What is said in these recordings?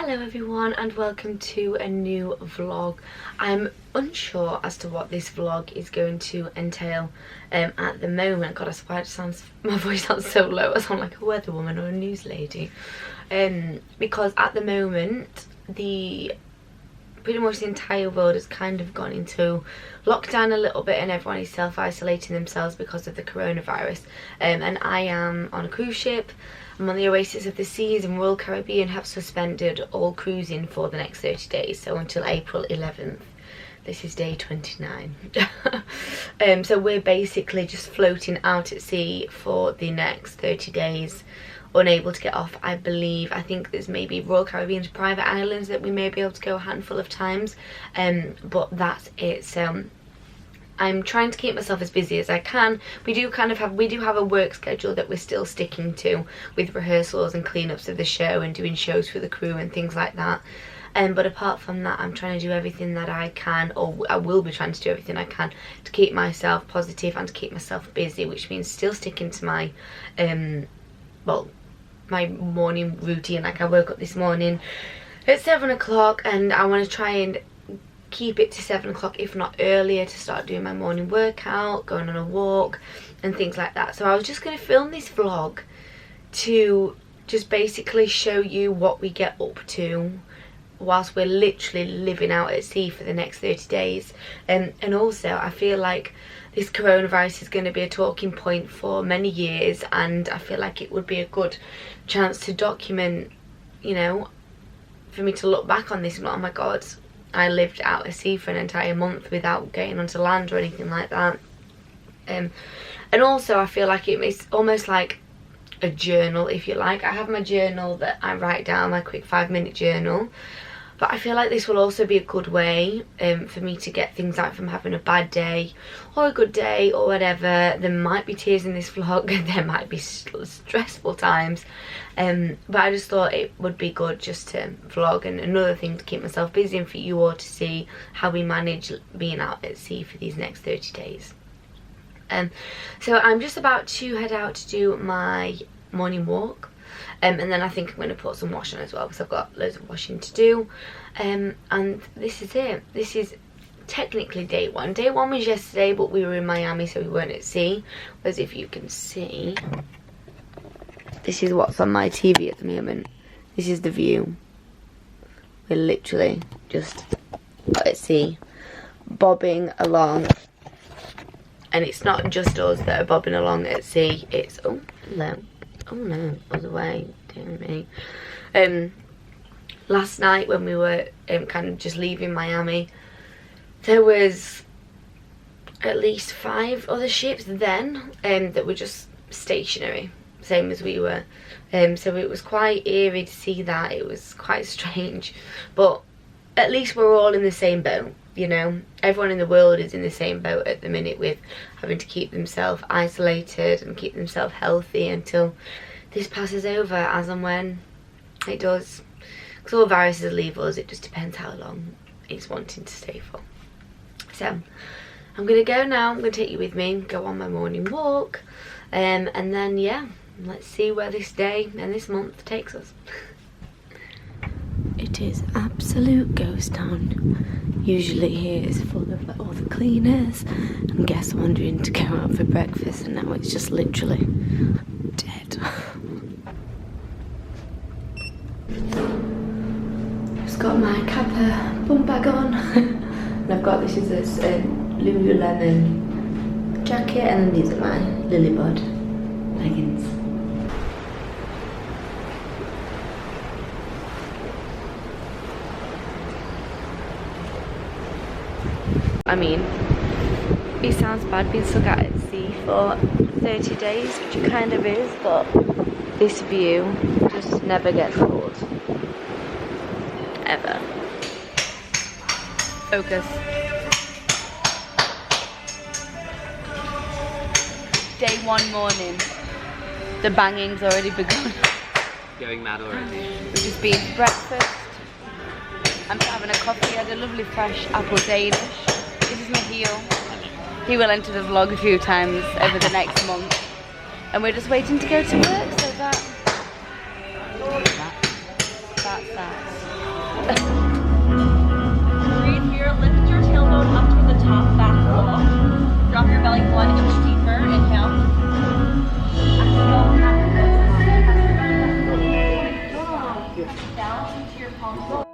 Hello everyone and welcome to a new vlog. I'm unsure as to what this vlog is going to entail at the moment. God, I swear my voice sounds so low. I sound like a weather woman or a news lady. Because at the moment pretty much the entire world has kind of gone into lockdown a little bit and everyone is self-isolating themselves because of the coronavirus. And I am on a cruise ship. I'm on the Oasis of the Seas and Royal Caribbean have suspended all cruising for the next 30 days, so until April 11th. This is day 29. So we're basically just floating out at sea for the next 30 days, unable to get off. I think there's maybe Royal Caribbean's private islands that we may be able to go a handful of times, but that's it. So I'm trying to keep myself as busy as I can. We do have a work schedule that we're still sticking to, with rehearsals and cleanups of the show and doing shows for the crew and things like that. But apart from that, I'm trying to do everything that I can, or I will be trying to do everything I can to keep myself positive and to keep myself busy, which means still sticking to my my morning routine. Like, I woke up this morning at 7 o'clock and I want to try and keep it to 7 o'clock, if not earlier, to start doing my morning workout, going on a walk and things like that. So I was just going to film this vlog to just basically show you what we get up to whilst we're literally living out at sea for the next 30 days. And also I feel like this coronavirus is going to be a talking point for many years, and I feel like it would be a good chance to document, you know, for me to look back on this and like, oh my god, I lived out at sea for an entire month without getting onto land or anything like that. And also I feel like it's almost like a journal, if you like. I have my journal that I write down, my quick 5-minute journal, but I feel like this will also be a good way for me to get things out from having a bad day or a good day or whatever. There might be tears in this vlog, there might be stressful times, but I just thought it would be good just to vlog, and another thing to keep myself busy and for you all to see how we manage being out at sea for these next 30 days. So I'm just about to head out to do my morning walk, and then I think I'm going to put some wash on as well because I've got loads of washing to do. And this is it. This is technically day one. Day one was yesterday, but we were in Miami, so we weren't at sea. Whereas if you can see, this is what's on my TV at the moment. This is the view. We're literally just at sea, bobbing along. And it's not just us that are bobbing along at sea. It's, oh, hello. Oh no, other way, dear me. Last night when we were kind of just leaving Miami, there was at least 5 other ships then that were just stationary, same as we were. So it was quite eerie to see that. It was quite strange, but at least we're all in the same boat, you know. Everyone in the world is in the same boat at the minute, with having to keep themselves isolated and keep themselves healthy until this passes over, as and when it does. Because all viruses leave us, it just depends how long it's wanting to stay for. So I'm gonna go now. I'm gonna take you with me, go on my morning walk, and then yeah, let's see where this day and this month takes us. It is absolute ghost town. Usually here is full of like all the cleaners and guests wandering to go out for breakfast, and now it's just literally dead. Just got my Kappa bum bag on and I've got this Lululemon jacket, and then these are my Lilybod leggings. I mean, it sounds bad being stuck out at sea for 30 days, which it kind of is, but this view just never gets old. Ever. Focus. Day one morning. The banging's already begun. Going mad already. We've just been to breakfast. I'm having a coffee. I had a lovely fresh apple Danish. This is my heel. He will enter the vlog a few times over the next month. And we're just waiting to go to work, so that's that. down into your palms.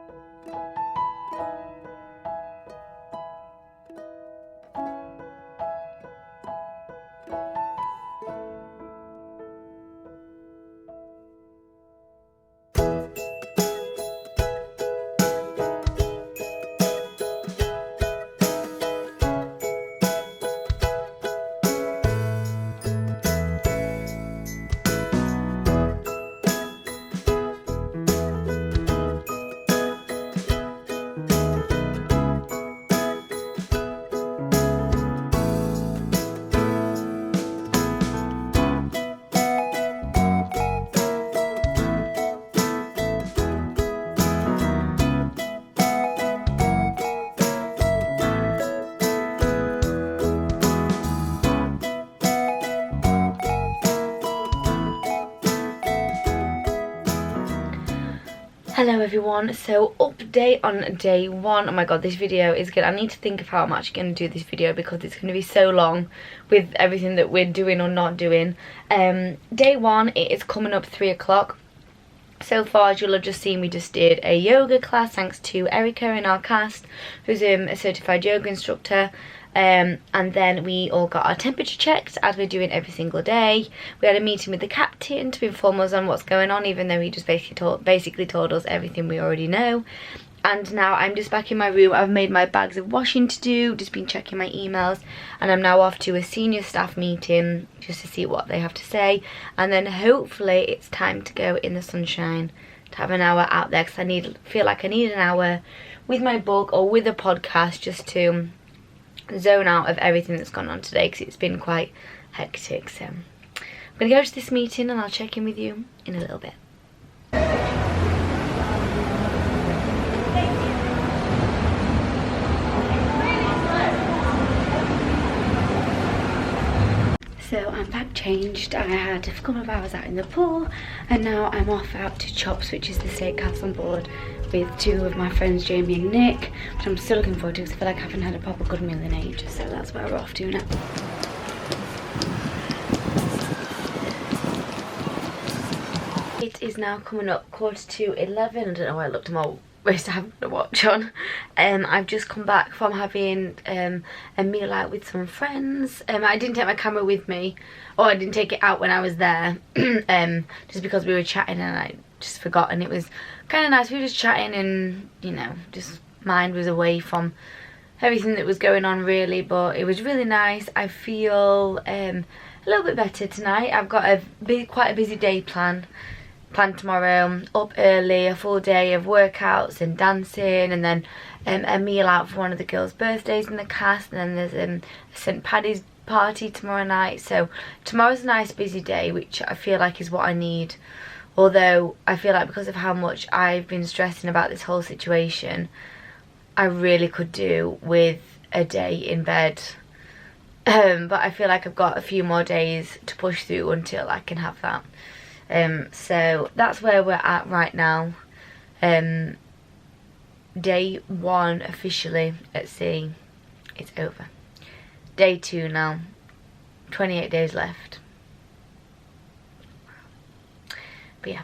Hello everyone, so update on day one. Oh my god, this video is good. I need to think of how I'm actually going to do this video because it's going to be so long with everything that we're doing or not doing. Day one, it is coming up 3 o'clock. So far, as you'll have just seen, we just did a yoga class thanks to Erica in our cast, who's a certified yoga instructor. And then we all got our temperature checked, as we're doing every single day. We had a meeting with the captain to inform us on what's going on, even though he just basically told us everything we already know. And now I'm just back in my room. I've made my bags of washing to do, just been checking my emails, and I'm now off to a senior staff meeting just to see what they have to say. And then hopefully it's time to go in the sunshine to have an hour out there, because I feel like I need an hour with my book or with a podcast just to zone out of everything that's gone on today, because it's been quite hectic. So I'm gonna go to this meeting and I'll check in with you in a little bit. So I'm back changed. I had a couple of hours out in the pool, and now I'm off out to Chops, which is the steakhouse on board, with 2 of my friends, Jamie and Nick, which I'm still looking forward to because I feel like I haven't had a proper good meal in ages. So that's where we're off to now. It is now coming up 11:15. I don't know why I looked at my wrist. I haven't got a watch on. I've just come back from having a meal out with some friends. I didn't take my camera with me, or I didn't take it out when I was there, just because we were chatting and I just forgot, and it was kind of nice. We were just chatting and, you know, just mind was away from everything that was going on really, but it was really nice. I feel a little bit better tonight. I've got quite a busy day planned tomorrow. Up early, a full day of workouts and dancing, and then a meal out for one of the girls' birthdays in the cast, and then there's a St. Paddy's party tomorrow night. So tomorrow's a nice busy day, which I feel like is what I need. Although I feel like because of how much I've been stressing about this whole situation, I really could do with a day in bed. But I feel like I've got a few more days to push through until I can have that. So that's where we're at right now. Day 1 officially at sea, it's over. Day 2 now, 28 days left. But yeah,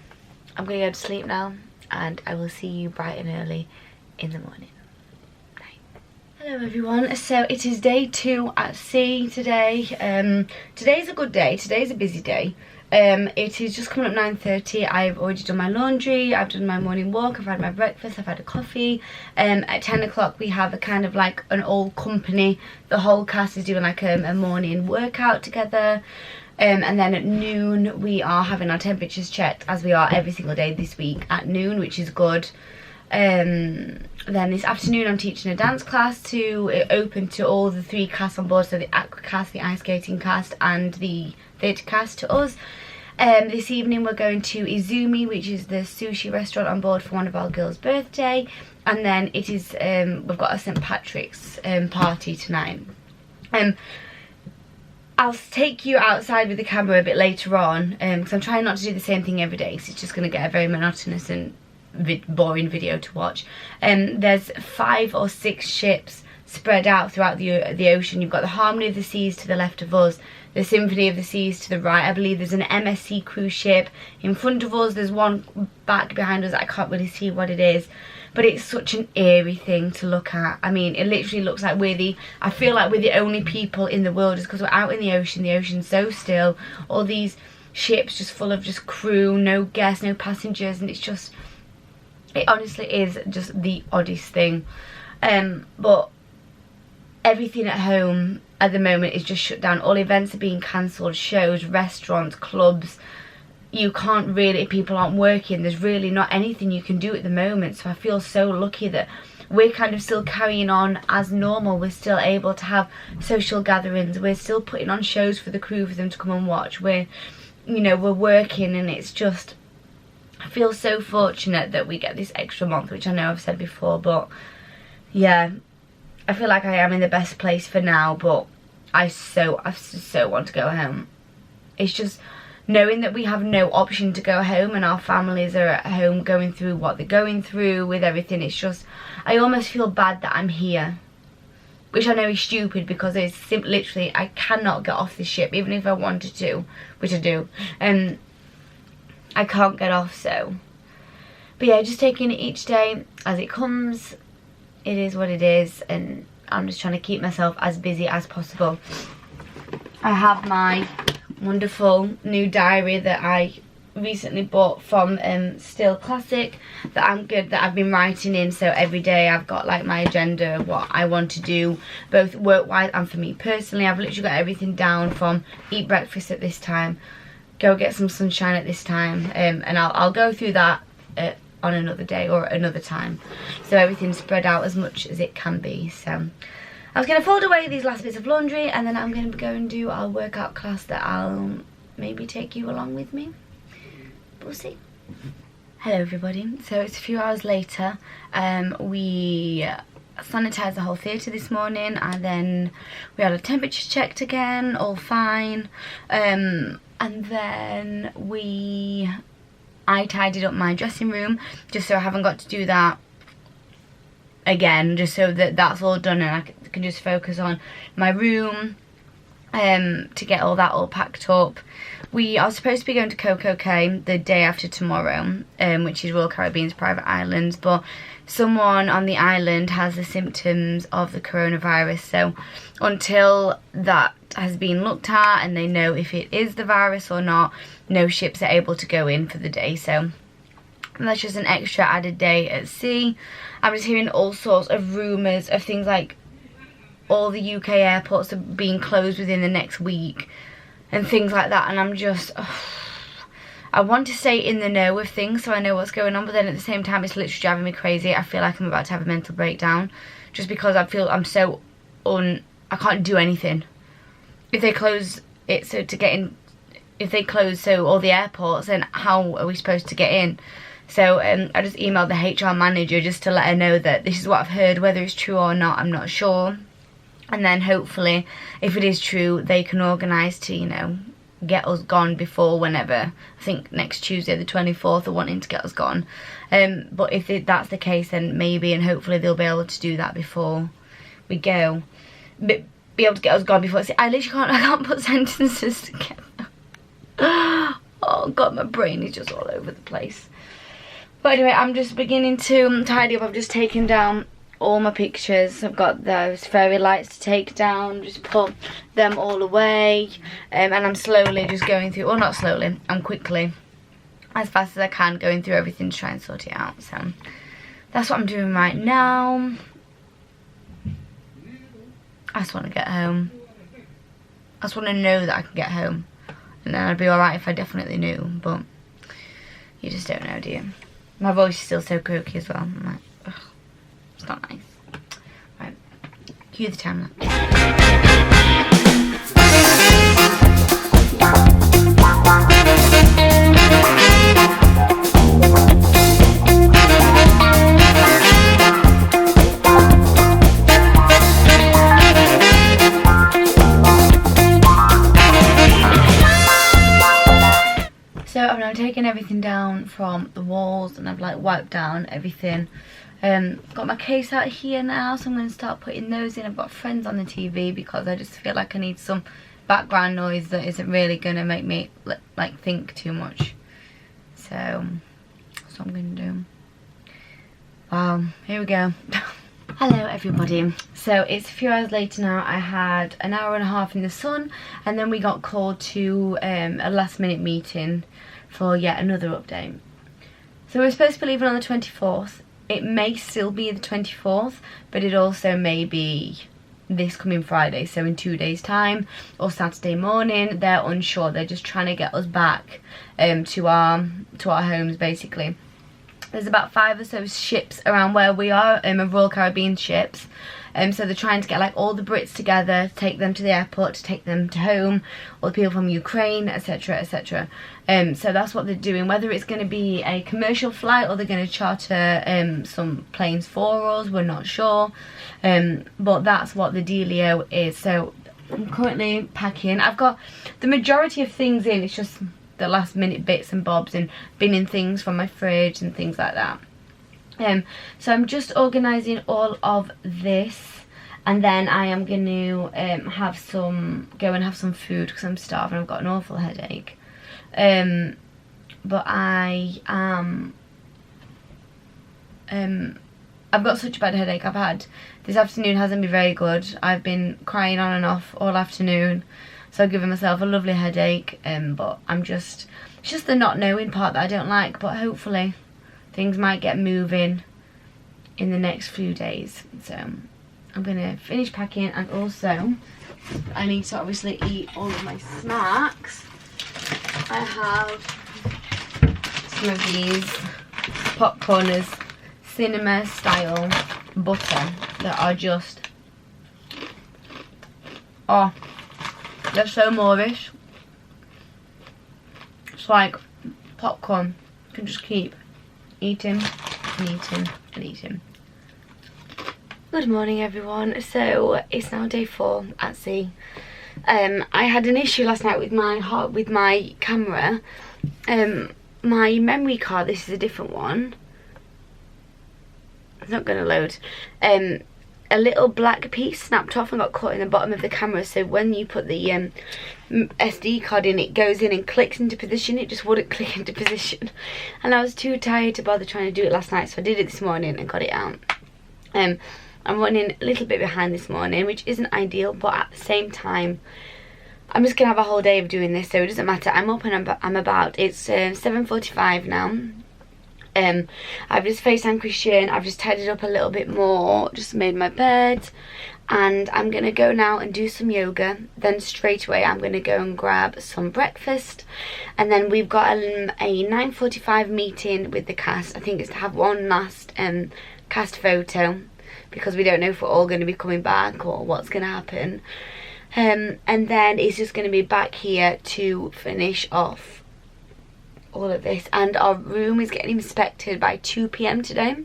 I'm gonna go to sleep now, and I will see you bright and early in the morning. Night. Hello everyone, so it is day 2 at sea today. Today's a good day, today's a busy day. It is just coming up 9:30. I've already done my laundry, I've done my morning walk, I've had my breakfast, I've had a coffee. At 10 o'clock we have a kind of like an all company, the whole cast is doing like a morning workout together. And then at noon we are having our temperatures checked, as we are every single day this week at noon, which is good. Then this afternoon I'm teaching a dance class open to all the 3 casts on board, so the aqua cast, the ice skating cast and the theatre cast to us. This evening we're going to Izumi, which is the sushi restaurant on board, for one of our girls' birthday, and then it is we've got a St. Patrick's party tonight. I'll take you outside with the camera a bit later on, because I'm trying not to do the same thing every day, because it's just going to get a very monotonous and boring video to watch. There's 5 or 6 ships spread out throughout the ocean. You've got the Harmony of the Seas to the left of us, the Symphony of the Seas to the right. I believe there's an MSC cruise ship in front of us. There's one back behind us. I can't really see what it is. But it's such an eerie thing to look at. I mean, it literally looks like I feel like we're the only people in the world, just because we're out in the ocean's so still. All these ships just full of just crew, no guests, no passengers, and it honestly is just the oddest thing. But everything at home at the moment is just shut down. All events are being cancelled, shows, restaurants, clubs. You can't really, people aren't working. There's really not anything you can do at the moment. So I feel so lucky that we're kind of still carrying on as normal. We're still able to have social gatherings. We're still putting on shows for the crew for them to come and watch. We're working, and it's just, I feel so fortunate that we get this extra month, which I know I've said before, but yeah, I feel like I am in the best place for now, but I so want to go home. It's just knowing that we have no option to go home, and our families are at home going through what they're going through with everything. It's just, I almost feel bad that I'm here, which I know is stupid, because it's literally, I cannot get off the ship, even if I wanted to, which I do, and I can't get off. So, but yeah, just taking it each day as it comes. It is what it is, and I'm just trying to keep myself as busy as possible. I have my wonderful new diary that I recently bought from Still Classic that I've been writing in. So every day I've got like my agenda of what I want to do, both work-wise and for me personally. I've literally got everything down from eat breakfast at this time, go get some sunshine at this time, and I'll go through that on another day or another time, so everything's spread out as much as it can be. So I was going to fold away these last bits of laundry, and then I'm going to go and do our workout class that I'll maybe take you along with me. We'll see. Hello everybody. So it's a few hours later. We sanitised the whole theatre this morning, and then we had a temperature checked again, all fine. And then I tidied up my dressing room, just so I haven't got to do that again, just so that that's all done and I can just focus on my room to get all that all packed up. We are supposed to be going to Coco Cay the day after tomorrow, which is Royal Caribbean's private island, but someone on the island has the symptoms of the coronavirus, so until that has been looked at and they know if it is the virus or not, no ships are able to go in for the day. So that's just an extra added day at sea. I'm just hearing all sorts of rumours of things like all the UK airports are being closed within the next week and things like that, and I'm just I want to stay in the know of things so I know what's going on, but then at the same time it's literally driving me crazy. I feel like I'm about to have a mental breakdown just because I feel I'm so I can't do anything. If they close it so to get in, if they close so all the airports, then how are we supposed to get in? So I just emailed the HR manager just to let her know that this is what I've heard. Whether it's true or not, I'm not sure. And then hopefully, if it is true, they can organise to, you know, get us gone before whenever. I think next Tuesday the 24th are wanting to get us gone. But if that's the case, then maybe and hopefully they'll be able to do that before we go. Be able to get us gone before. See, I literally can't put sentences together. Oh god, my brain is just all over the place. But anyway, I'm just beginning to tidy up. I've just taken down all my pictures. I've got those fairy lights to take down, just put them all away, and I'm slowly just going through, well not slowly, I'm quickly, as fast as I can, going through everything to try and sort it out. So that's what I'm doing right now. I just want to get home. I just want to know that I can get home, and then I'd be alright if I definitely knew, but you just don't know, do you? My voice is still so croaky as well. I'm like, ugh, it's not nice. Right, cue the time lapse. So I've now taken everything down from the walls and I've like wiped down everything. Got my case out here now, so I'm going to start putting those in. I've got Friends on the TV because I just feel like I need some background noise that isn't really gonna make me like think too much. So that's what I'm gonna do. Wow, here we go. Hello everybody. So it's a few hours later now. I had an hour and a half in the sun, and then we got called to a last minute meeting for yet another update. So we're supposed to be leaving on the 24th. It may still be the 24th, but it also may be this coming Friday, so in 2 days time, or Saturday morning. They're unsure. They're just trying to get us back to our homes, basically. There's about 5 or so ships around where we are, Royal Caribbean ships. So they're trying to get like all the Brits together, take them to the airport, to take them to home, all the people from Ukraine, etc, etc. So that's what they're doing. Whether it's going to be a commercial flight or they're going to charter some planes for us, we're not sure. But that's what the dealio is. So I'm currently packing. I've got the majority of things in. It's just the last minute bits and bobs and binning things from my fridge and things like that. So I'm just organising all of this, and then I am going to go and have some food because I'm starving. I've got an awful headache. But I am I've got such a bad headache. This afternoon hasn't been very good. I've been crying on and off all afternoon. So I've given myself a lovely headache, but it's just the not knowing part that I don't like, but hopefully things might get moving in the next few days. So I'm going to finish packing, and also I need to obviously eat all of my snacks. I have some of these popcorners, cinema style butter that are just, oh, they're so Moorish. It's like popcorn. You can just keep eating and eating and eating. Good morning everyone. So it's now day 4 at sea. I had an issue last night with my camera. My memory card, this is a different one. It's not going to load. A little black piece snapped off and got caught in the bottom of the camera, so when you put the SD card in, it goes in and clicks into position. It just wouldn't click into position, and I was too tired to bother trying to do it last night, so I did it this morning and got it out. I'm running a little bit behind this morning, which isn't ideal, but at the same time I'm just gonna have a whole day of doing this, so it doesn't matter. I'm up and I'm about. It's 7:45 now. I've just FaceTimed Christian, I've just tidied up a little bit more, just made my bed, and I'm going to go now and do some yoga. Then straight away I'm going to go and grab some breakfast, and then we've got a 9:45 meeting with the cast. I think it's to have one last cast photo, because we don't know if we're all going to be coming back or what's going to happen. And then it's just going to be back here to finish off all of this, and our room is getting inspected by 2 PM today.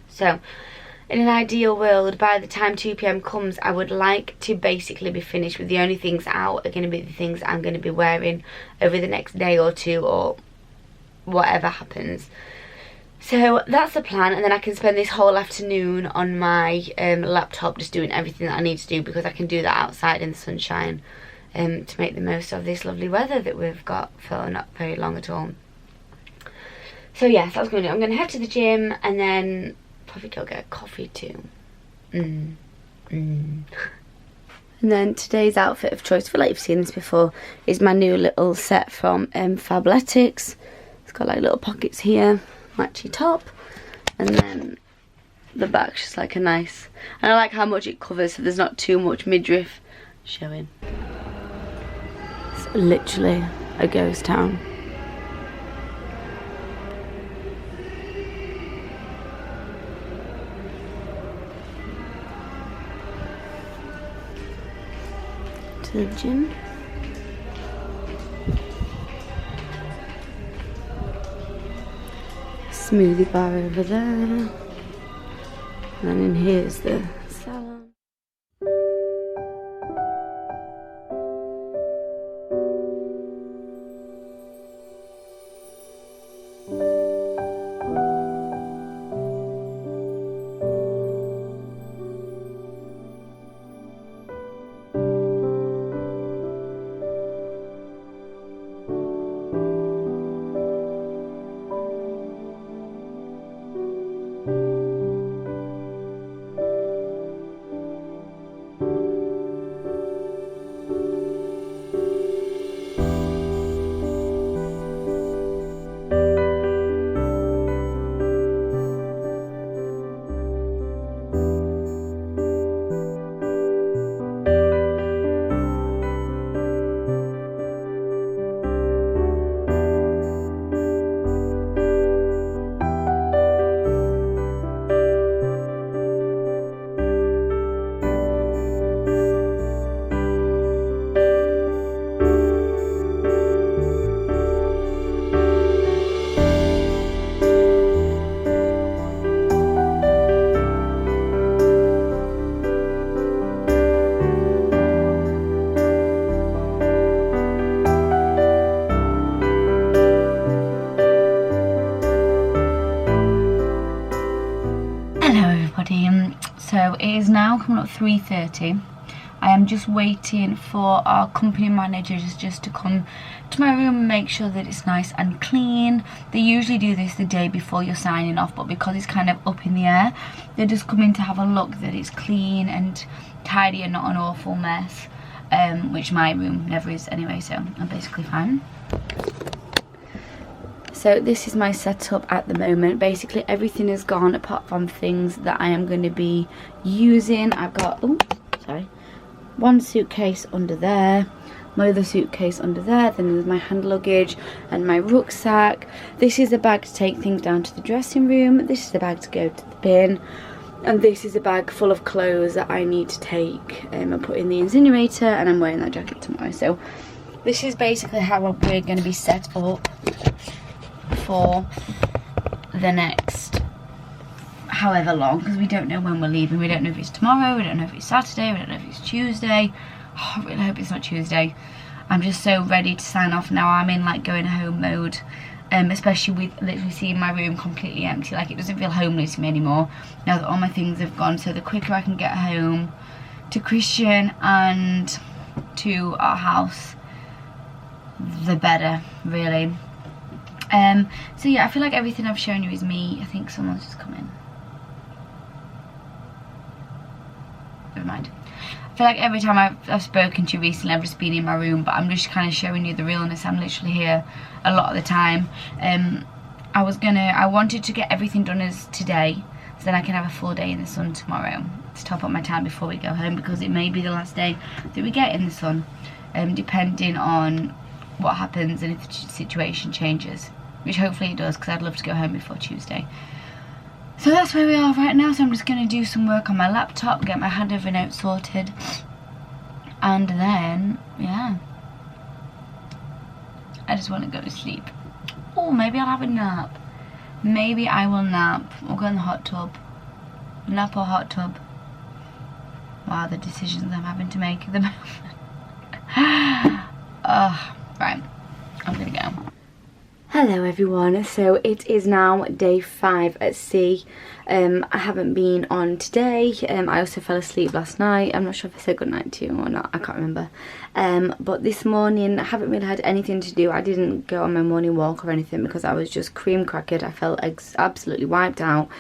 So in an ideal world, by the time 2 PM comes, I would like to basically be finished with the only things out are going to be the things I'm going to be wearing over the next day or two, or whatever happens. So that's the plan, and then I can spend this whole afternoon on my laptop just doing everything that I need to do, because I can do that outside in the sunshine. To make the most of this lovely weather that we've got for not very long at all. So yes, that's what I'm going to do. I'm going to head to the gym and then probably go get a coffee too. And then today's outfit of choice, I feel like you've seen this before, is my new little set from Fabletics. It's got like little pockets here, matchy top, and then the back's just like a nice, and I like how much it covers, so there's not too much midriff showing. Literally a ghost town. To the gym. Smoothie bar over there. And then in here's the salon. So it is now coming up 3:30. I am just waiting for our company managers just to come to my room and make sure that it's nice and clean. They usually do this the day before you're signing off, but because it's kind of up in the air, they're just coming to have a look that it's clean and tidy and not an awful mess, which my room never is anyway, so I'm basically fine. So this is my setup at the moment. Basically everything is gone apart from things that I am going to be using. I've got, one suitcase under there, my other suitcase under there, then there's my hand luggage and my rucksack. This is a bag to take things down to the dressing room, this is a bag to go to the bin, and this is a bag full of clothes that I need to take and put in the incinerator, and I'm wearing that jacket tomorrow. So this is basically how we're going to be set up for the next however long, because we don't know when we're leaving. We don't know if it's tomorrow, we don't know if it's Saturday, we don't know if it's Tuesday. Oh, I really hope it's not Tuesday. I'm just so ready to sign off now. I'm in like going home mode, especially with literally seeing my room completely empty. Like, it doesn't feel homely to me anymore now that all my things have gone. So the quicker I can get home to Christian and to our house, the better, really. So yeah, I feel like everything I've shown you is me. I think someone's just come in. Never mind. I feel like every time I've spoken to you recently, I've just been in my room, but I'm just kind of showing you the realness. I'm literally here a lot of the time. I wanted to get everything done as today, so then I can have a full day in the sun tomorrow to top up my time before we go home, because it may be the last day that we get in the sun, depending on what happens and if the situation changes, which hopefully it does, because I'd love to go home before Tuesday. So that's where we are right now. So I'm just going to do some work on my laptop, get my handover note sorted, and then, yeah, I just want to go to sleep. Oh, maybe I'll have a nap. Maybe I will nap or go in the hot tub. Nap or hot tub. Wow, the decisions I'm having to make at the moment. Right, I'm gonna go. Hello everyone, so it is now day 5 at sea. I haven't been on today. I also fell asleep last night. I'm not sure if I said goodnight to you or not, I can't remember. But this morning I haven't really had anything to do. I didn't go on my morning walk or anything because I was just cream crackered. I felt absolutely wiped out.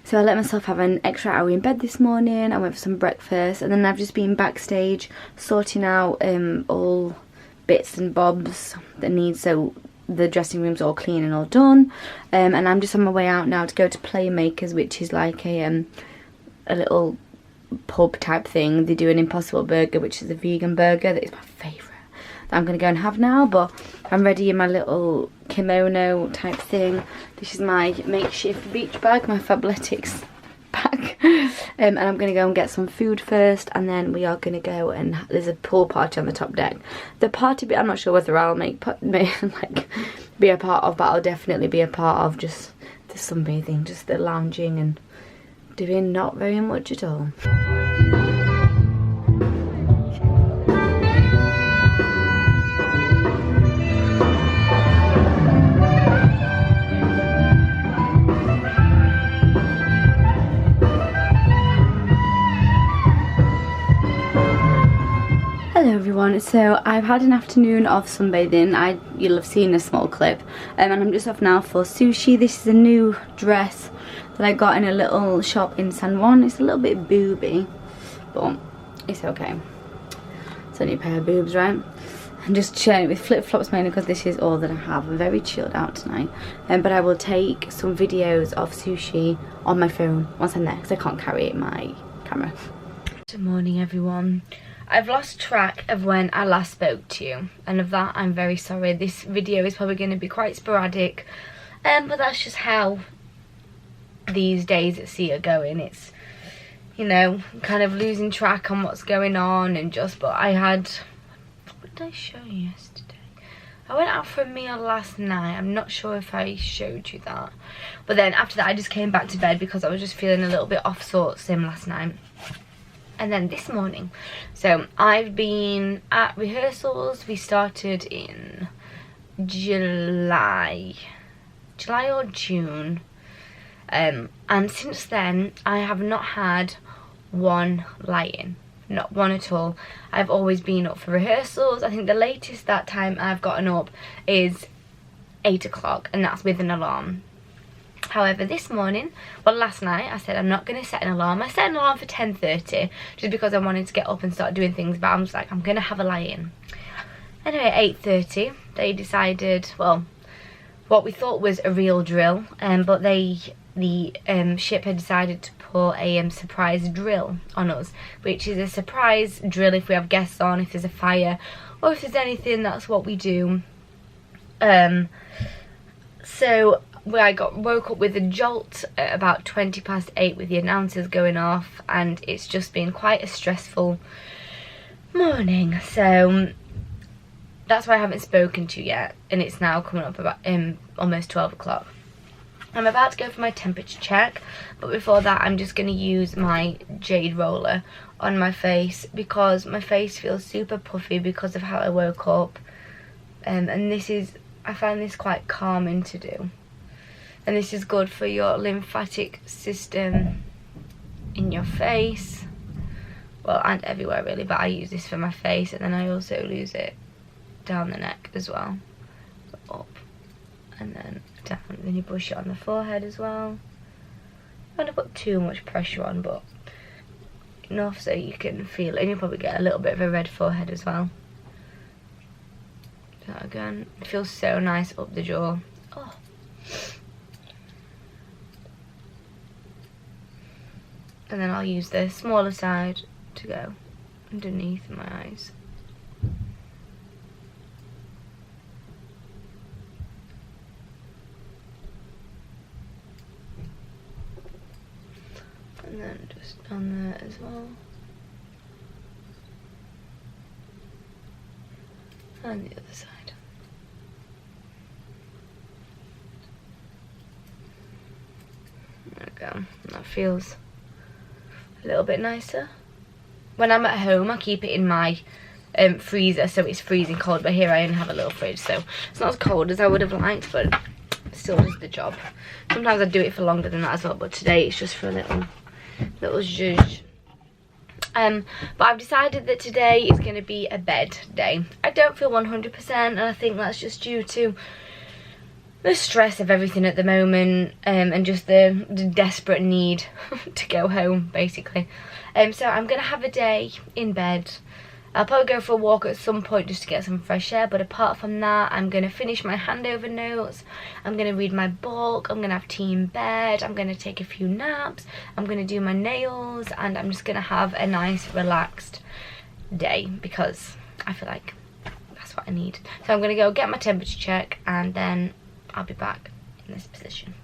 So I let myself have an extra hour in bed this morning. I went for some breakfast, and then I've just been backstage sorting out all bits and bobs that need, so the dressing room's all clean and all done, and I'm just on my way out now to go to Playmakers, which is like a little pub type thing. They do an Impossible Burger, which is a vegan burger that is my favourite, that I'm going to go and have now. But I'm ready in my little kimono type thing. This is my makeshift beach bag, my Fabletics bag, and I'm going to go and get some food first, and then we are going to go, and there's a pool party on the top deck. The party bit I'm not sure whether I'll be a part of, but I'll definitely be a part of just the sunbathing, just the lounging and doing not very much at all. Hello everyone, so I've had an afternoon of sunbathing. You'll have seen a small clip, and I'm just off now for sushi. This is a new dress that I got in a little shop in San Juan. It's a little bit booby, but it's okay. It's only a pair of boobs, right? I'm just chilling with flip-flops mainly because this is all that I have. I'm very chilled out tonight, but I will take some videos of sushi on my phone once I'm there, because I can't carry my camera. Good morning everyone. I've lost track of when I last spoke to you, and of that I'm very sorry. This video is probably going to be quite sporadic, but that's just how these days at sea are going. It's, you know, kind of losing track on what's going on, and just, but I had, what did I show you yesterday? I went out for a meal last night. I'm not sure if I showed you that, but then after that I just came back to bed because I was just feeling a little bit off sorts last night. And then this morning, so I've been at rehearsals. We started in July or June, and since then I have not had one lie-in. Not one at all. I've always been up for rehearsals. I think the latest that time I've gotten up is 8 o'clock, and that's with an alarm. However, this morning, well, last night, I said I'm not going to set an alarm. I set an alarm for 10:30 just because I wanted to get up and start doing things, but I'm just like, I'm going to have a lie-in. Anyway, at 8:30, they decided, well, what we thought was a real drill, but the ship had decided to put a surprise drill on us, which is a surprise drill if we have guests on, if there's a fire, or if there's anything. That's what we do. So I woke up with a jolt at about 8:20 with the announcers going off, and it's just been quite a stressful morning. So that's why I haven't spoken to you yet, and it's now coming up about almost 12 o'clock. I'm about to go for my temperature check, but before that I'm just going to use my jade roller on my face because my face feels super puffy because of how I woke up, and I find this quite calming to do, and this is good for your lymphatic system in your face, well, and everywhere really, but I use this for my face, and then I also use it down the neck as well, up, and then definitely you brush it on the forehead as well. I don't want to put too much pressure on, but enough so you can feel it, and you'll probably get a little bit of a red forehead as well. So again, it feels so nice up the jaw. Oh. And then I'll use the smaller side to go underneath my eyes. And then just on there as well. And the other side. There we go. That feels a little bit nicer. When I'm at home, I keep it in my freezer, so it's freezing cold, but here I only have a little fridge, so it's not as cold as I would have liked, but it still does the job. Sometimes I do it for longer than that as well, but today it's just for a little zhuzh. But I've decided that today is going to be a bed day. I don't feel 100%, and I think that's just due to the stress of everything at the moment, and just the desperate need to go home, basically. So I'm going to have a day in bed. I'll probably go for a walk at some point just to get some fresh air, but apart from that, I'm going to finish my handover notes, I'm going to read my book, I'm going to have tea in bed, I'm going to take a few naps, I'm going to do my nails, and I'm just going to have a nice relaxed day because I feel like that's what I need. So I'm going to go get my temperature check, and then I'll be back in this position.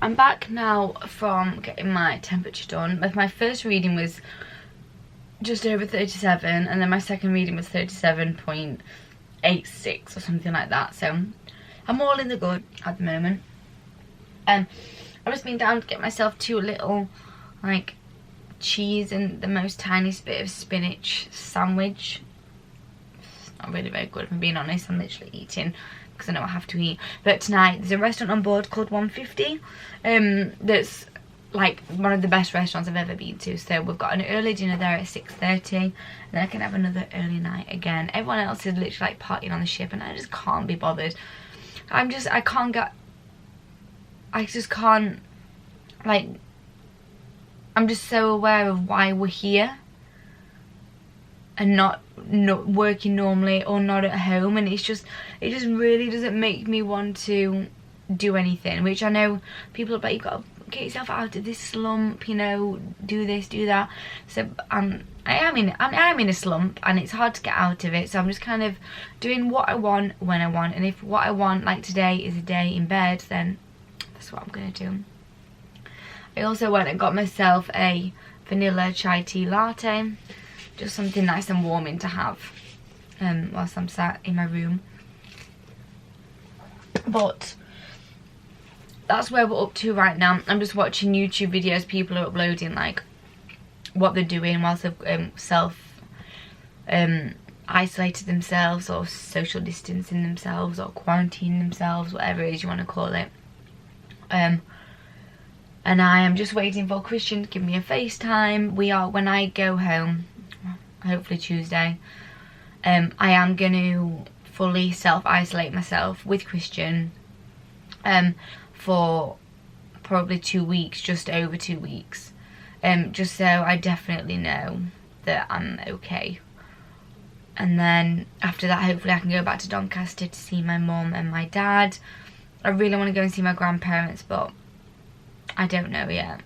I'm back now from getting my temperature done. My first reading was just over 37, and then my second reading was 37.86 or something like that, so I'm all in the good at the moment. I've just been down to get myself 2 little like cheese and the most tiniest bit of spinach sandwich. It's not really very good if I'm being honest. I'm literally eating because I know I have to eat. But tonight there's a restaurant on board called 150 that's like one of the best restaurants I've ever been to. So we've got an early dinner there at 6:30, and then I can have another early night again. Everyone else is literally like partying on the ship, and I just can't be bothered. I just can't, like, I'm just so aware of why we're here and not working normally or not at home, and it just really doesn't make me want to do anything, which I know people are like, you've got to get yourself out of this slump, you know, do this, do that. So I am in a slump, and it's hard to get out of it, so I'm just kind of doing what I want when I want, and if what I want, like today, is a day in bed, then that's what I'm gonna do. I also went and got myself a vanilla chai tea latte, just something nice and warming to have whilst I'm sat in my room. But that's where we're up to right now. I'm just watching YouTube videos. People are uploading like what they're doing whilst they've isolated themselves, or social distancing themselves, or quarantining themselves, whatever it is you want to call it. and I am just waiting for Christian to give me a FaceTime. When I go home, hopefully Tuesday, I am going to fully self-isolate myself with Christian for probably 2 weeks, just over 2 weeks, just so I definitely know that I'm okay. And then after that, hopefully I can go back to Doncaster to see my mum and my dad. I really want to go and see my grandparents, but I don't know yet.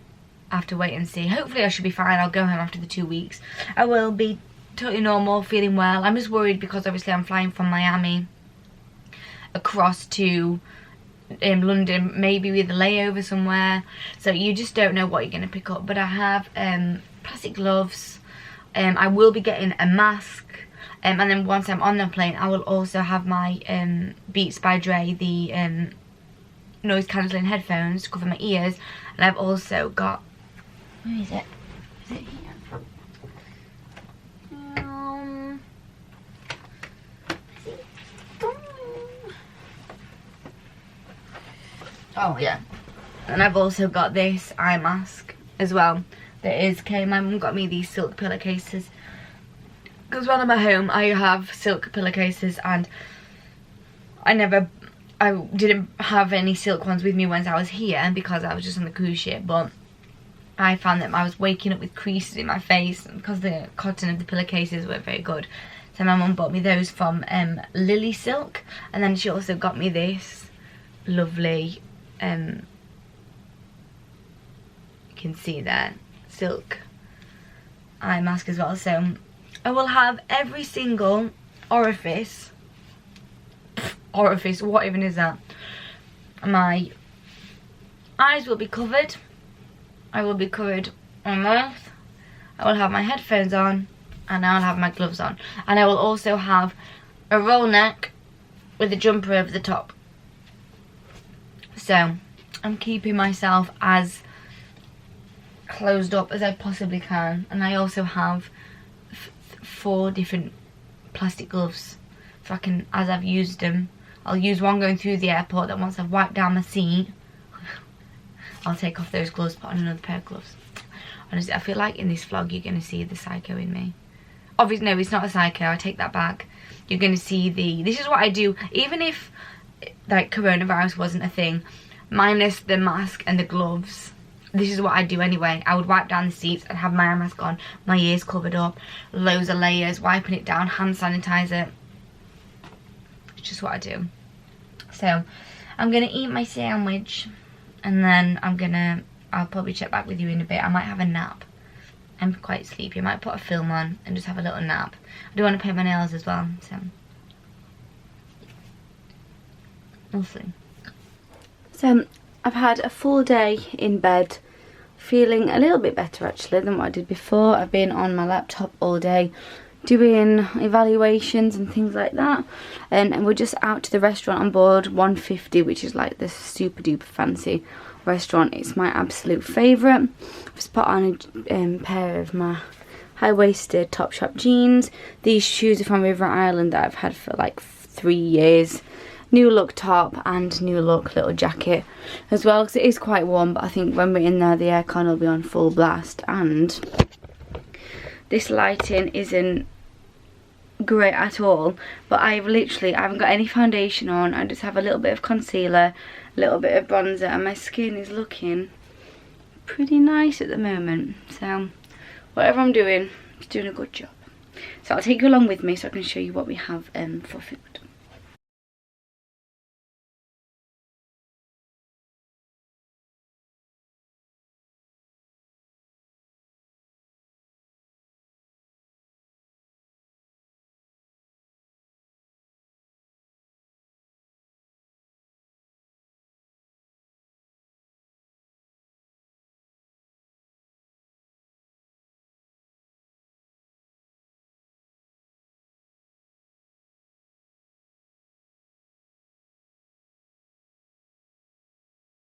I have to wait and see. Hopefully I should be fine. I'll go home after the 2 weeks. I will be totally normal, feeling well. I'm just worried because obviously I'm flying from Miami across to London, maybe with a layover somewhere. So you just don't know what you're going to pick up. But I have plastic gloves. I will be getting a mask. And then once I'm on the plane, I will also have my Beats by Dre, the noise cancelling headphones to cover my ears. And I've also got, where is it? Is it here? Oh yeah. And I've also got this eye mask as well. My mum got me these silk pillowcases. Because when I'm at home, I have silk pillowcases, and I didn't have any silk ones with me when I was here because I was just on the cruise ship. But I found that I was waking up with creases in my face because the cotton of the pillowcases weren't very good. So my mum bought me those from Lily Silk, and then she also got me this lovely, you can see there, silk eye mask as well. So I will have every single orifice, what even is that? My eyes will be covered. I will be covered on mouth. I will have my headphones on, and I'll have my gloves on. And I will also have a roll neck with a jumper over the top. So I'm keeping myself as closed up as I possibly can. And I also have 4 different plastic gloves, so I can, as I've used them, I'll use one going through the airport, then once I've wiped down my seat, I'll take off those gloves, put on another pair of gloves. Honestly, I feel like in this vlog you're going to see the psycho in me. Obviously, no, it's not a psycho, I take that back. You're going to see this is what I do, even if like coronavirus wasn't a thing, minus the mask and the gloves. This is what I do anyway. I would wipe down the seats and have my eye mask on, my ears covered up, loads of layers, wiping it down, hand sanitizer. It's just what I do. So I'm gonna eat my sandwich, and then I'll probably check back with you in a bit. I might have a nap. I'm quite sleepy. I might put a film on and just have a little nap. I do want to paint my nails as well, so we'll see. So I've had a full day in bed, feeling a little bit better actually than what I did before. I've been on my laptop all day doing evaluations and things like that, and we're just out to the restaurant on board 150, which is like this super duper fancy restaurant. It's my absolute favourite. I've just put on a pair of my high-waisted Topshop jeans. These shoes are from River Island that I've had for like 3 years. New look top and new look little jacket as well, because it is quite warm, but I think when we're in there the aircon will be on full blast. And this lighting isn't great at all, but I haven't got any foundation on. I just have a little bit of concealer, a little bit of bronzer, and my skin is looking pretty nice at the moment. So whatever I'm doing, it's doing a good job. So I'll take you along with me so I can show you what we have for food.